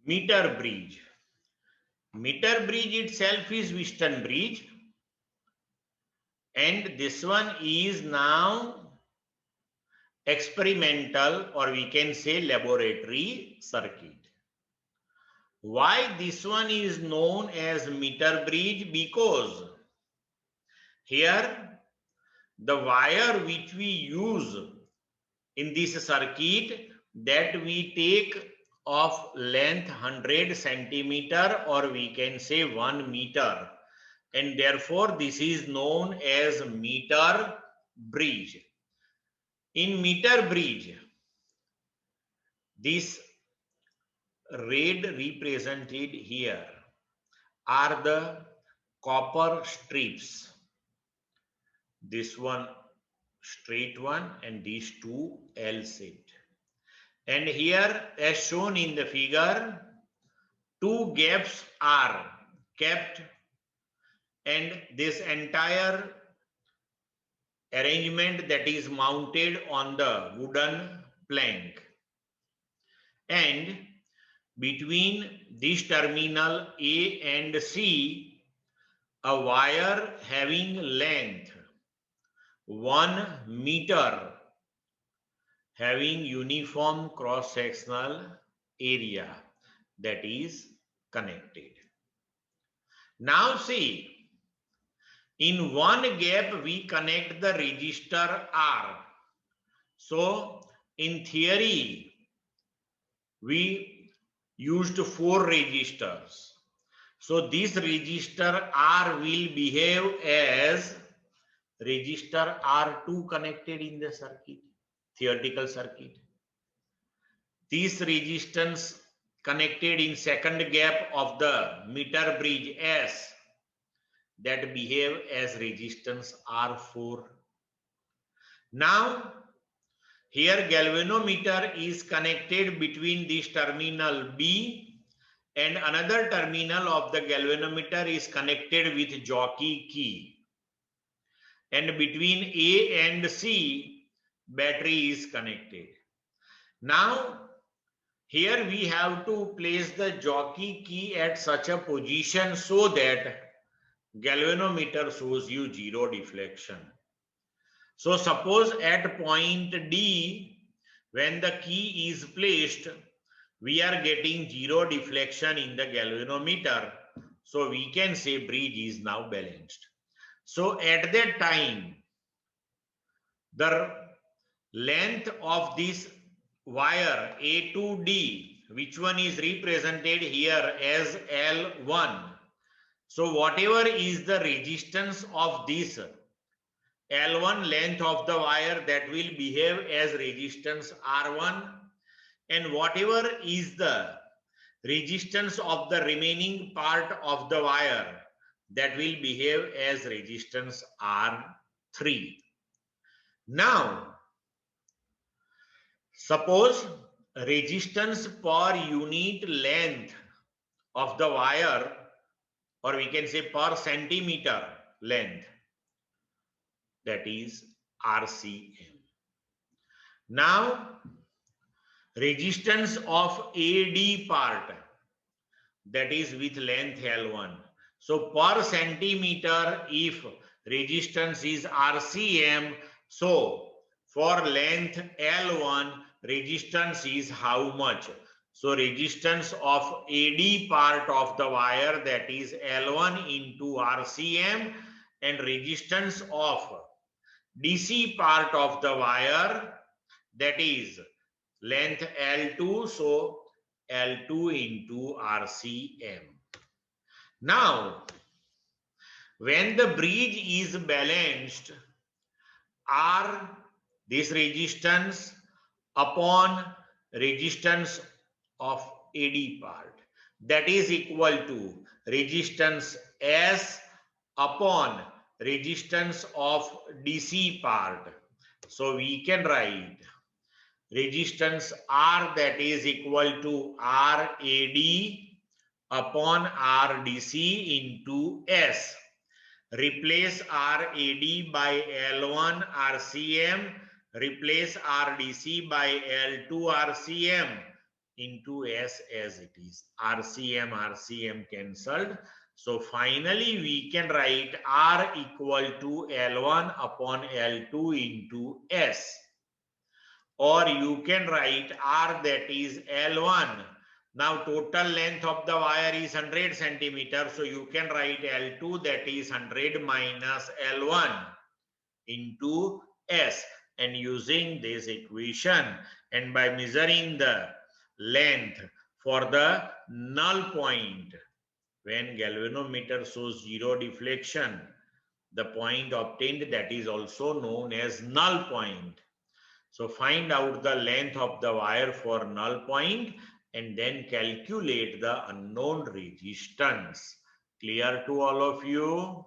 Meter bridge. Meter bridge itself is Western bridge, and this one is now experimental, or we can say laboratory circuit. Why this one is known as meter bridge? Because here the wire which we use in this circuit, that we take of length 100 centimeter, or we can say 1 meter, and therefore this is known as meter bridge. In meter bridge, this red represented here are the copper strips. This one straight one and these two L-shaped. And here, as shown in the figure, two gaps are kept, and this entire arrangement that is mounted on the wooden plank. And between this terminal A and C, a wire having length 1 meter, having uniform cross-sectional area, that is connected. Now see, in one gap we connect the resistor R. So in theory we used 4 resistors. So this resistor R will behave as resistor R2 connected in the circuit, theoretical circuit. This resistance connected in second gap of the meter bridge S, that behave as resistance R4. Now here galvanometer is connected between this terminal B, and another terminal of the galvanometer is connected with jockey key. And between A and C, battery is connected. Now here we have to place the jockey key at such a position so that galvanometer shows you zero deflection. So suppose at point D, when the key is placed, we are getting zero deflection in the galvanometer. So we can say bridge is now balanced. So at that time, the length of this wire A to D, which one is represented here as L1. So whatever is the resistance of this L1 length of the wire, that will behave as resistance R1, and whatever is the resistance of the remaining part of the wire, that will behave as resistance R3. Now, suppose resistance per unit length of the wire, or we can say per centimeter length, that is RCM. Now, resistance of AD part, that is with length L1. So per centimeter, if resistance is RCM, so for length L1, resistance is how much? So resistance of AD part of the wire, that is L1 into RCM, and resistance of DC part of the wire, that is length L2, so L2 into RCM. Now, when the bridge is balanced, R, this resistance upon resistance of AD part, that is equal to resistance S upon resistance of DC part. So we can write resistance R, that is equal to RAD upon RDC into S. Replace RAD by L1 RCM, replace RDC by L2 RCM. into S as it is. RCM cancelled. So finally we can write R equal to L1 upon L2 into S. Or you can write R, that is L1. Now total length of the wire is 100 centimeter. So you can write L2, that is 100 minus L1 into S. And using this equation and by measuring the length for the null point, when galvanometer shows zero deflection, the point obtained, that is also known as null point. So find out the length of the wire for null point and then calculate the unknown resistance. Clear to all of you?